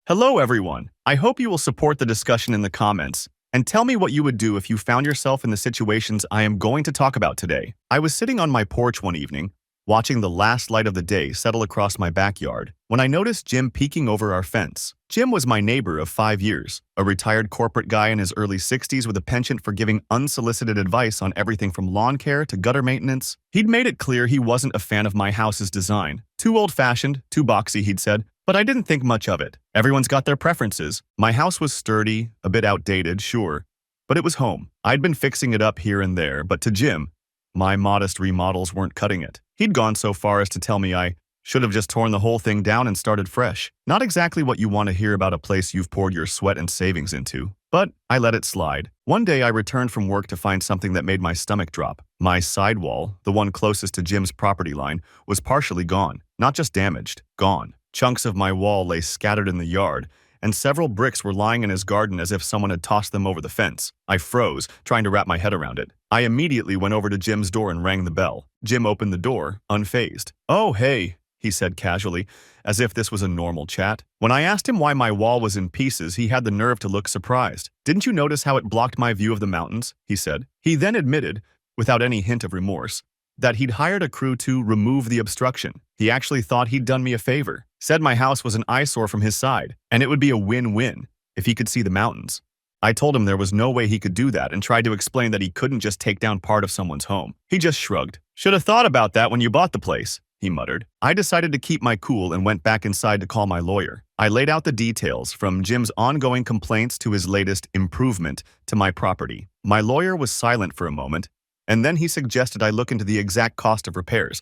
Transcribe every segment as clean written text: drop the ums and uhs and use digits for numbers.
Hello, everyone. I hope you will support the discussion in the comments and tell me what you would do if you found yourself in the situations I am going to talk about today. I was sitting on my porch one evening, watching the last light of the day settle across my backyard, when I noticed Jim peeking over our fence. Jim was my neighbor of 5 years, a retired corporate guy in his early 60s with a penchant for giving unsolicited advice on everything from lawn care to gutter maintenance. He'd made it clear he wasn't a fan of my house's design. Too old-fashioned, too boxy, he'd said, but I didn't think much of it. Everyone's got their preferences. My house was sturdy, a bit outdated, sure, but it was home. I'd been fixing it up here and there, but to Jim, my modest remodels weren't cutting it. He'd gone so far as to tell me I should have just torn the whole thing down and started fresh. Not exactly what you want to hear about a place you've poured your sweat and savings into, but I let it slide. One day I returned from work to find something that made my stomach drop. My sidewall, the one closest to Jim's property line, was partially gone. Not just damaged, gone. Chunks of my wall lay scattered in the yard, and several bricks were lying in his garden as if someone had tossed them over the fence. I froze, trying to wrap my head around it. I immediately went over to Jim's door and rang the bell. Jim opened the door, unfazed. "Oh, hey," he said casually, as if this was a normal chat. When I asked him why my wall was in pieces, he had the nerve to look surprised. "Didn't you notice how it blocked my view of the mountains?" he said. He then admitted, without any hint of remorse, that he'd hired a crew to remove the obstruction. He actually thought he'd done me a favor. Said my house was an eyesore from his side, and it would be a win-win if he could see the mountains. I told him there was no way he could do that and tried to explain that he couldn't just take down part of someone's home. He just shrugged. "Should have thought about that when you bought the place," he muttered. I decided to keep my cool and went back inside to call my lawyer. I laid out the details, from Jim's ongoing complaints to his latest improvement to my property. My lawyer was silent for a moment, and then he suggested I look into the exact cost of repairs,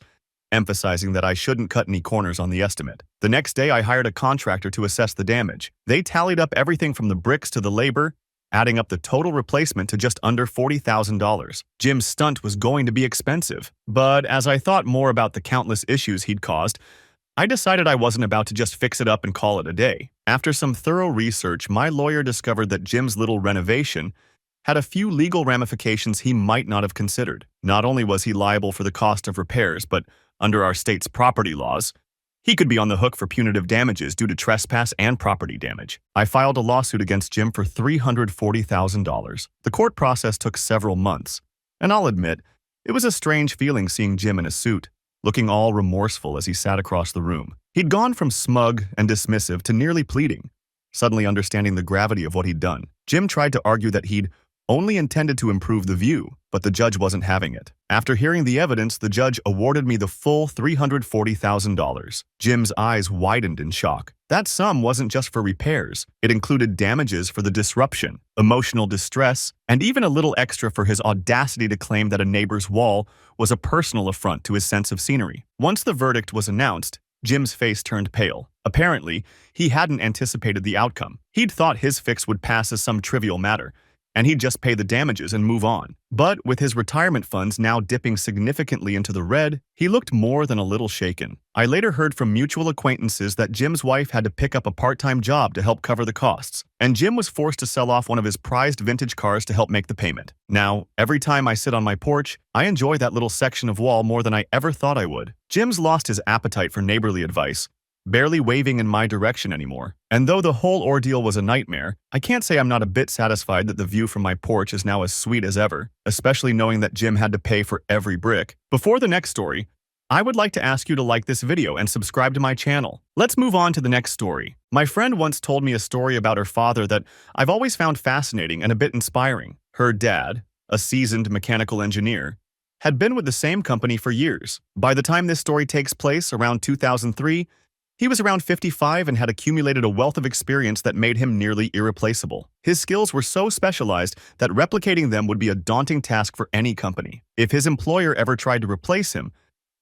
emphasizing that I shouldn't cut any corners on the estimate. The next day, I hired a contractor to assess the damage. They tallied up everything from the bricks to the labor, adding up the total replacement to just under $40,000. Jim's stunt was going to be expensive, but as I thought more about the countless issues he'd caused, I decided I wasn't about to just fix it up and call it a day. After some thorough research, my lawyer discovered that Jim's little renovation had a few legal ramifications he might not have considered. Not only was he liable for the cost of repairs, but under our state's property laws, he could be on the hook for punitive damages due to trespass and property damage. I filed a lawsuit against Jim for $340,000. The court process took several months, and I'll admit, it was a strange feeling seeing Jim in a suit, looking all remorseful as he sat across the room. He'd gone from smug and dismissive to nearly pleading, suddenly understanding the gravity of what he'd done. Jim tried to argue that he'd only intended to improve the view, but the judge wasn't having it. After hearing the evidence, the judge awarded me the full $340,000. Jim's eyes widened in shock. That sum wasn't just for repairs. It included damages for the disruption, emotional distress, and even a little extra for his audacity to claim that a neighbor's wall was a personal affront to his sense of scenery. Once the verdict was announced, Jim's face turned pale. Apparently, he hadn't anticipated the outcome. He'd thought his fix would pass as some trivial matter, and he'd just pay the damages and move on. But with his retirement funds now dipping significantly into the red, he looked more than a little shaken. I later heard from mutual acquaintances that Jim's wife had to pick up a part-time job to help cover the costs, and Jim was forced to sell off one of his prized vintage cars to help make the payment. Now, every time I sit on my porch, I enjoy that little section of wall more than I ever thought I would. Jim's lost his appetite for neighborly advice, barely waving in my direction anymore. And though the whole ordeal was a nightmare, I can't say I'm not a bit satisfied that the view from my porch is now as sweet as ever, especially knowing that Jim had to pay for every brick. Before the next story, I would like to ask you to like this video and subscribe to my channel. Let's move on to the next story. My friend once told me a story about her father that I've always found fascinating and a bit inspiring. Her dad, a seasoned mechanical engineer, had been with the same company for years. By the time this story takes place, around 2003, he was around 55 and had accumulated a wealth of experience that made him nearly irreplaceable. His skills were so specialized that replicating them would be a daunting task for any company. If his employer ever tried to replace him,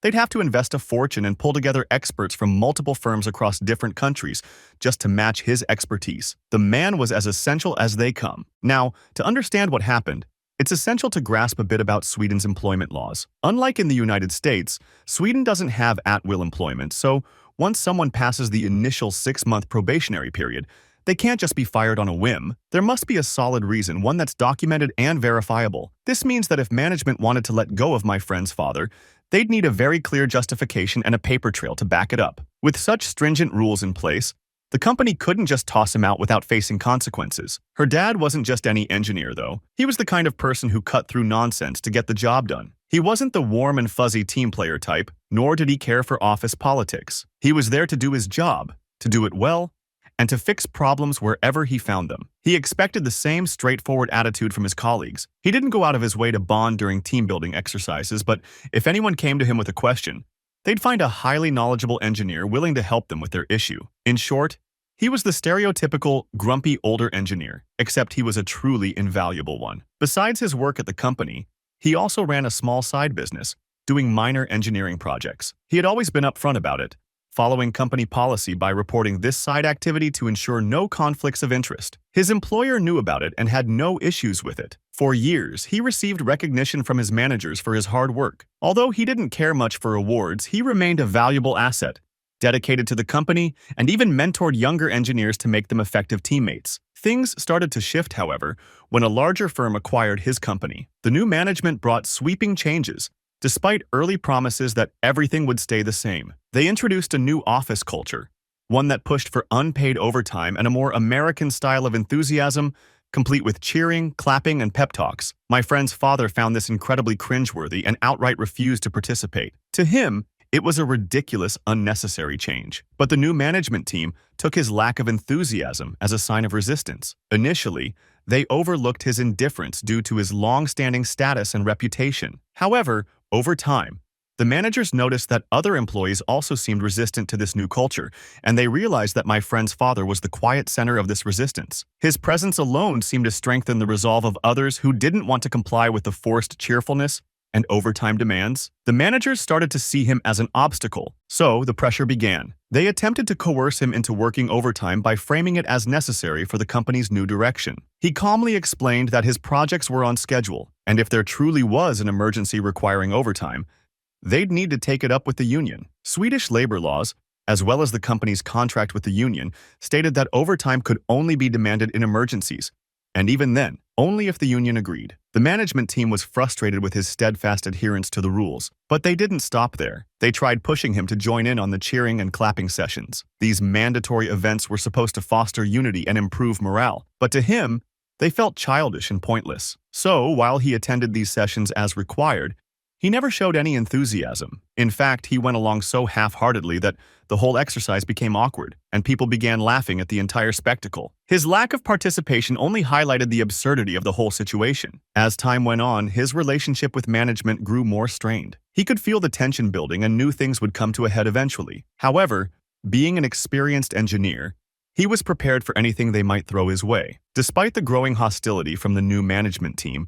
they'd have to invest a fortune and pull together experts from multiple firms across different countries just to match his expertise. The man was as essential as they come. Now, to understand what happened, it's essential to grasp a bit about Sweden's employment laws. Unlike in the United States, Sweden doesn't have at-will employment, so once someone passes the initial 6-month probationary period, they can't just be fired on a whim. There must be a solid reason, one that's documented and verifiable. This means that if management wanted to let go of my friend's father, they'd need a very clear justification and a paper trail to back it up. With such stringent rules in place, The company couldn't just toss him out without facing consequences. Her dad wasn't just any engineer, though. He was the kind of person who cut through nonsense to get the job done. He wasn't the warm and fuzzy team player type, nor did he care for office politics. He was there to do his job, to do it well, and to fix problems wherever he found them. He expected the same straightforward attitude from his colleagues. He didn't go out of his way to bond during team-building exercises, but if anyone came to him with a question, they'd find a highly knowledgeable engineer willing to help them with their issue. In short, he was the stereotypical, grumpy older engineer, except he was a truly invaluable one. Besides his work at the company, he also ran a small side business, doing minor engineering projects. He had always been upfront about it, following company policy by reporting this side activity to ensure no conflicts of interest. His employer knew about it and had no issues with it. For years, he received recognition from his managers for his hard work. Although he didn't care much for awards, he remained a valuable asset, dedicated to the company, and even mentored younger engineers to make them effective teammates. Things started to shift, however, when a larger firm acquired his company. The new management brought sweeping changes, despite early promises that everything would stay the same. They introduced a new office culture, one that pushed for unpaid overtime and a more American style of enthusiasm, complete with cheering, clapping, and pep talks. My friend's father found this incredibly cringeworthy and outright refused to participate. To him, it was a ridiculous, unnecessary change. But the new management team took his lack of enthusiasm as a sign of resistance. Initially, they overlooked his indifference due to his long-standing status and reputation. However, over time, the managers noticed that other employees also seemed resistant to this new culture, and they realized that my friend's father was the quiet center of this resistance. His presence alone seemed to strengthen the resolve of others who didn't want to comply with the forced cheerfulness and overtime demands. The managers started to see him as an obstacle, so the pressure began. They attempted to coerce him into working overtime by framing it as necessary for the company's new direction. He calmly explained that his projects were on schedule, and if there truly was an emergency requiring overtime, they'd need to take it up with the union. Swedish labor laws, as well as the company's contract with the union, stated that overtime could only be demanded in emergencies, and even then, only if the union agreed. The management team was frustrated with his steadfast adherence to the rules, but they didn't stop there. They tried pushing him to join in on the cheering and clapping sessions. These mandatory events were supposed to foster unity and improve morale, but to him, they felt childish and pointless. So, while he attended these sessions as required, he never showed any enthusiasm. In fact, he went along so half-heartedly that the whole exercise became awkward, and people began laughing at the entire spectacle. His lack of participation only highlighted the absurdity of the whole situation. As time went on, his relationship with management grew more strained. He could feel the tension building and knew things would come to a head eventually. However, being an experienced engineer, he was prepared for anything they might throw his way. Despite the growing hostility from the new management team,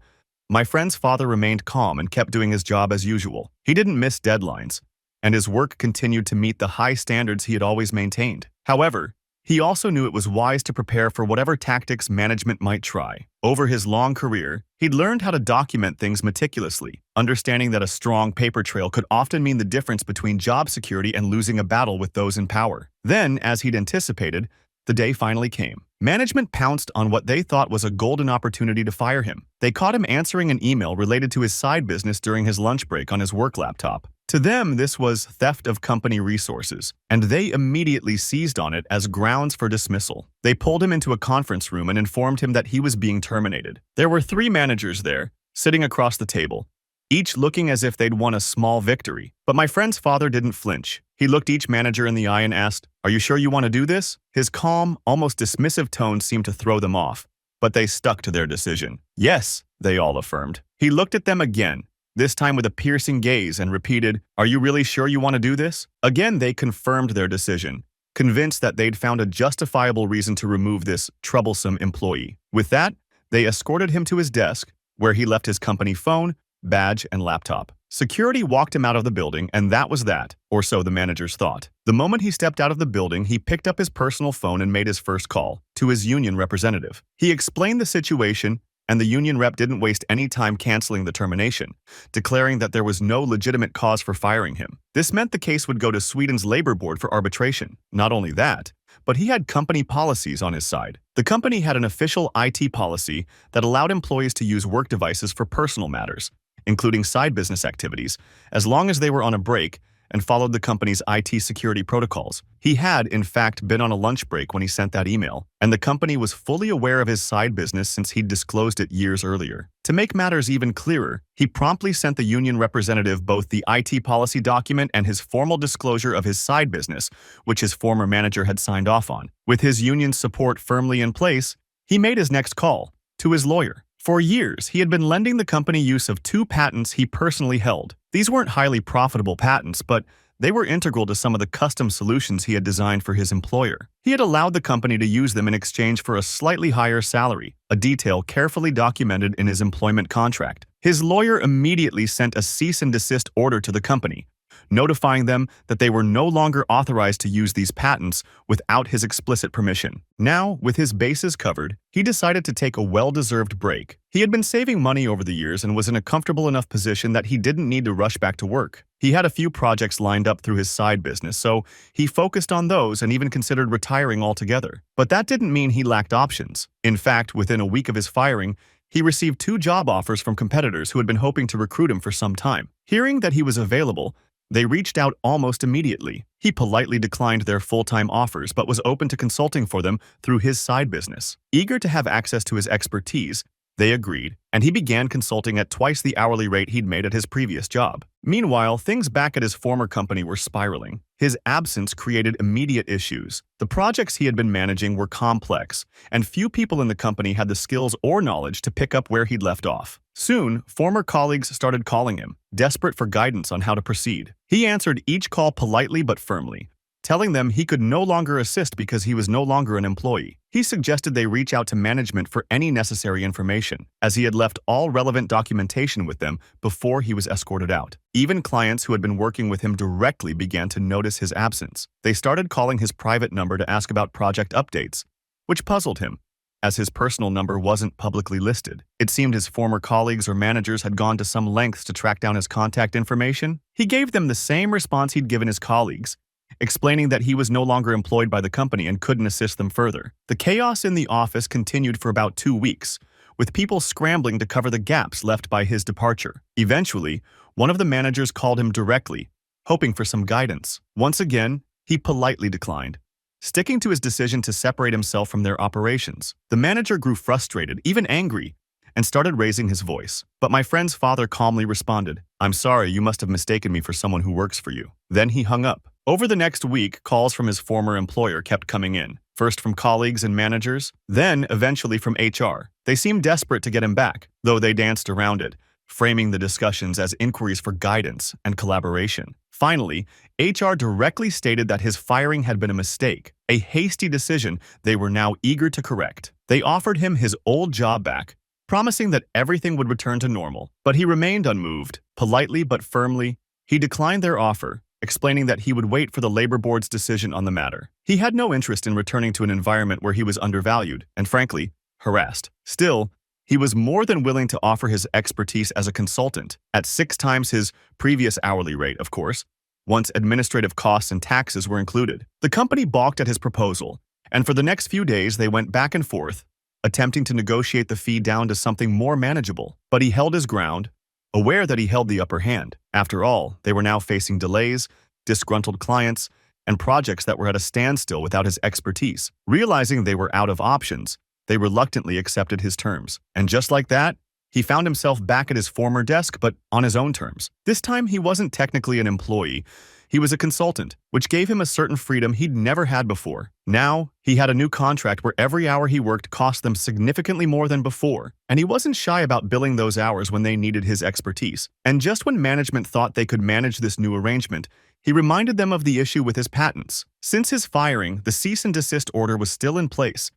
my friend's father remained calm and kept doing his job as usual. He didn't miss deadlines, and his work continued to meet the high standards he had always maintained. However, he also knew it was wise to prepare for whatever tactics management might try. Over his long career, he'd learned how to document things meticulously, understanding that a strong paper trail could often mean the difference between job security and losing a battle with those in power. Then, as he'd anticipated, the day finally came. Management pounced on what they thought was a golden opportunity to fire him. They caught him answering an email related to his side business during his lunch break on his work laptop. To them, this was theft of company resources, and they immediately seized on it as grounds for dismissal. They pulled him into a conference room and informed him that he was being terminated. There were 3 managers there, sitting across the table, each looking as if they'd won a small victory. But my friend's father didn't flinch. He looked each manager in the eye and asked, "Are you sure you want to do this?" His calm, almost dismissive tone seemed to throw them off, but they stuck to their decision. "Yes," they all affirmed. He looked at them again, this time with a piercing gaze, and repeated, "Are you really sure you want to do this?" Again, they confirmed their decision, convinced that they'd found a justifiable reason to remove this troublesome employee. With that, they escorted him to his desk, where he left his company phone, badge, and laptop. Security walked him out of the building, and that was that, or so the managers thought. The moment he stepped out of the building, he picked up his personal phone and made his first call to his union representative. He explained the situation, and the union rep didn't waste any time canceling the termination, declaring that there was no legitimate cause for firing him. This meant the case would go to Sweden's labor board for arbitration. Not only that, but he had company policies on his side. The company had an official IT policy that allowed employees to use work devices for personal matters, including side business activities, as long as they were on a break and followed the company's IT security protocols. He had, in fact, been on a lunch break when he sent that email, and the company was fully aware of his side business since he'd disclosed it years earlier. To make matters even clearer, he promptly sent the union representative both the IT policy document and his formal disclosure of his side business, which his former manager had signed off on. With his union's support firmly in place, he made his next call to his lawyer. For years, he had been lending the company use of 2 patents he personally held. These weren't highly profitable patents, but they were integral to some of the custom solutions he had designed for his employer. He had allowed the company to use them in exchange for a slightly higher salary, a detail carefully documented in his employment contract. His lawyer immediately sent a cease and desist order to the company, notifying them that they were no longer authorized to use these patents without his explicit permission. Now, with his bases covered, he decided to take a well-deserved break. He had been saving money over the years and was in a comfortable enough position that he didn't need to rush back to work. He had a few projects lined up through his side business, so he focused on those and even considered retiring altogether. But that didn't mean he lacked options. In fact, within a week of his firing, he received 2 job offers from competitors who had been hoping to recruit him for some time. Hearing that he was available, they reached out almost immediately. He politely declined their full-time offers but was open to consulting for them through his side business. Eager to have access to his expertise, they agreed, and he began consulting at twice the hourly rate he'd made at his previous job. Meanwhile, things back at his former company were spiraling. His absence created immediate issues. The projects he had been managing were complex, and few people in the company had the skills or knowledge to pick up where he'd left off. Soon, former colleagues started calling him, desperate for guidance on how to proceed. He answered each call politely but firmly, telling them he could no longer assist because he was no longer an employee. He suggested they reach out to management for any necessary information, as he had left all relevant documentation with them before he was escorted out. Even clients who had been working with him directly began to notice his absence. They started calling his private number to ask about project updates, which puzzled him, as his personal number wasn't publicly listed. It seemed his former colleagues or managers had gone to some lengths to track down his contact information. He gave them the same response he'd given his colleagues, explaining that he was no longer employed by the company and couldn't assist them further. The chaos in the office continued for about 2 weeks, with people scrambling to cover the gaps left by his departure. Eventually, one of the managers called him directly, hoping for some guidance. Once again, he politely declined, sticking to his decision to separate himself from their operations. The manager grew frustrated, even angry, and started raising his voice. But my friend's father calmly responded, "I'm sorry, you must have mistaken me for someone who works for you." Then he hung up. Over the next week, calls from his former employer kept coming in, first from colleagues and managers, then eventually from HR. They seemed desperate to get him back, though they danced around it, framing the discussions as inquiries for guidance and collaboration. Finally, HR directly stated that his firing had been a mistake, a hasty decision they were now eager to correct. They offered him his old job back, promising that everything would return to normal. But he remained unmoved. Politely but firmly, he declined their offer, explaining that he would wait for the labor board's decision on the matter. He had no interest in returning to an environment where he was undervalued and, frankly, harassed. Still, he was more than willing to offer his expertise as a consultant, at 6 times his previous hourly rate, of course, once administrative costs and taxes were included. The company balked at his proposal, and for the next few days they went back and forth, attempting to negotiate the fee down to something more manageable. But he held his ground, aware that he held the upper hand. After all, they were now facing delays, disgruntled clients, and projects that were at a standstill without his expertise. Realizing they were out of options, they reluctantly accepted his terms. And just like that, he found himself back at his former desk, but on his own terms. This time, he wasn't technically an employee. He was a consultant, which gave him a certain freedom he'd never had before. Now, he had a new contract where every hour he worked cost them significantly more than before, and he wasn't shy about billing those hours when they needed his expertise. And just when management thought they could manage this new arrangement, he reminded them of the issue with his patents. Since his firing, the cease and desist order was still in place,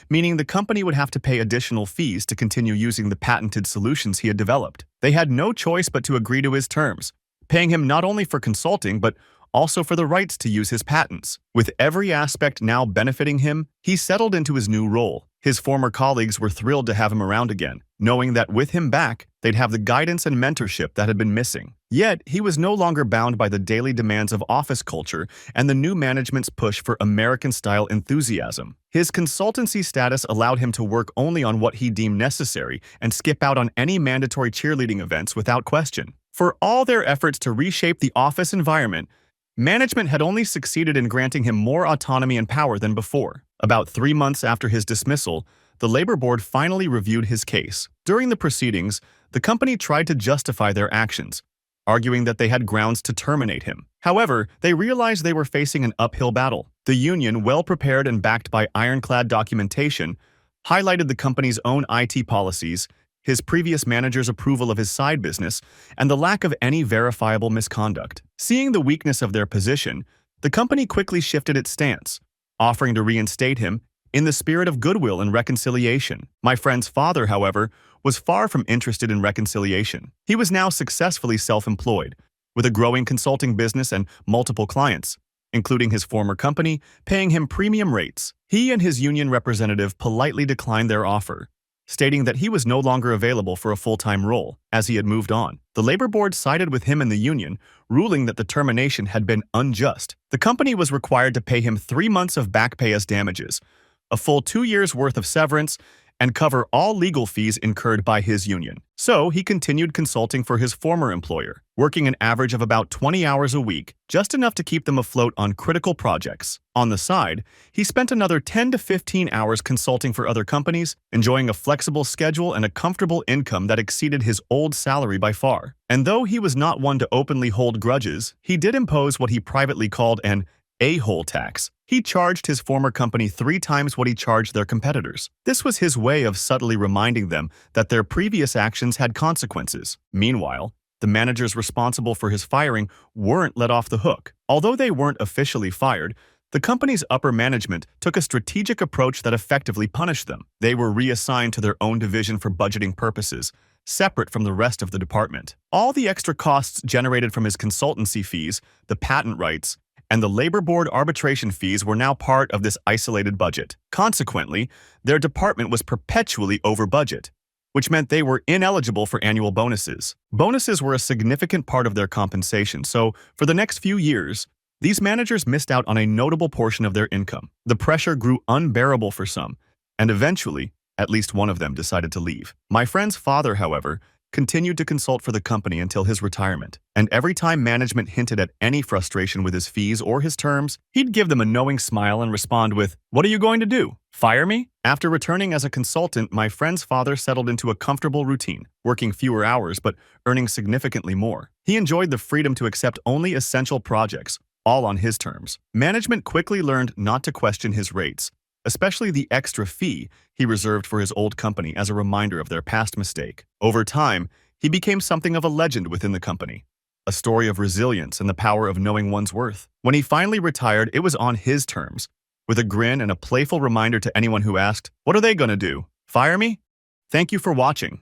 meaning the company would have to pay additional fees to continue using the patented solutions he had developed. They had no choice but to agree to his terms, paying him not only for consulting, but also for the rights to use his patents. With every aspect now benefiting him, he settled into his new role. His former colleagues were thrilled to have him around again, knowing that with him back, they'd have the guidance and mentorship that had been missing. Yet, he was no longer bound by the daily demands of office culture and the new management's push for American-style enthusiasm. His consultancy status allowed him to work only on what he deemed necessary and skip out on any mandatory cheerleading events without question. For all their efforts to reshape the office environment, Management had only succeeded in granting him more autonomy and power than before. About 3 months after his dismissal, the labor board finally reviewed his case. During the proceedings, the company tried to justify their actions, arguing that they had grounds to terminate him. However, they realized they were facing an uphill battle. The union, well prepared and backed by ironclad documentation, highlighted the company's own IT policies, his previous manager's approval of his side business, and the lack of any verifiable misconduct. Seeing the weakness of their position, the company quickly shifted its stance, offering to reinstate him in the spirit of goodwill and reconciliation. My friend's father, however, was far from interested in reconciliation. He was now successfully self-employed, with a growing consulting business and multiple clients, including his former company, paying him premium rates. He and his union representative politely declined their offer, stating that he was no longer available for a full-time role, as he had moved on. The labor board sided with him and the union, ruling that the termination had been unjust. The company was required to pay him 3 months of back pay as damages, a full 2 years' worth of severance, and cover all legal fees incurred by his union. So he continued consulting for his former employer, working an average of about 20 hours a week, just enough to keep them afloat on critical projects. On the side, he spent another 10 to 15 hours consulting for other companies, enjoying a flexible schedule and a comfortable income that exceeded his old salary by far. And though he was not one to openly hold grudges, he did impose what he privately called an a-hole tax. He charged his former company 3 times what he charged their competitors. This was his way of subtly reminding them that their previous actions had consequences. Meanwhile, the managers responsible for his firing weren't let off the hook. Although they weren't officially fired, the company's upper management took a strategic approach that effectively punished them. They were reassigned to their own division for budgeting purposes, separate from the rest of the department. All the extra costs generated from his consultancy fees, the patent rights, and the labor board arbitration fees were now part of this isolated budget. Consequently, their department was perpetually over budget, which meant they were ineligible for annual bonuses. Bonuses were a significant part of their compensation, so for the next few years, these managers missed out on a notable portion of their income. The pressure grew unbearable for some, and eventually, at least one of them decided to leave. My friend's father, however, continued to consult for the company until his retirement, and every time management hinted at any frustration with his fees or his terms, he'd give them a knowing smile and respond with, "What are you going to do? Fire me?" After returning as a consultant, my friend's father settled into a comfortable routine, working fewer hours but earning significantly more. He enjoyed the freedom to accept only essential projects, all on his terms. Management quickly learned not to question his rates, especially the extra fee he reserved for his old company as a reminder of their past mistake. Over time, he became something of a legend within the company, a story of resilience and the power of knowing one's worth. When he finally retired, it was on his terms, with a grin and a playful reminder to anyone who asked, "What are they going to do? Fire me?" Thank you for watching.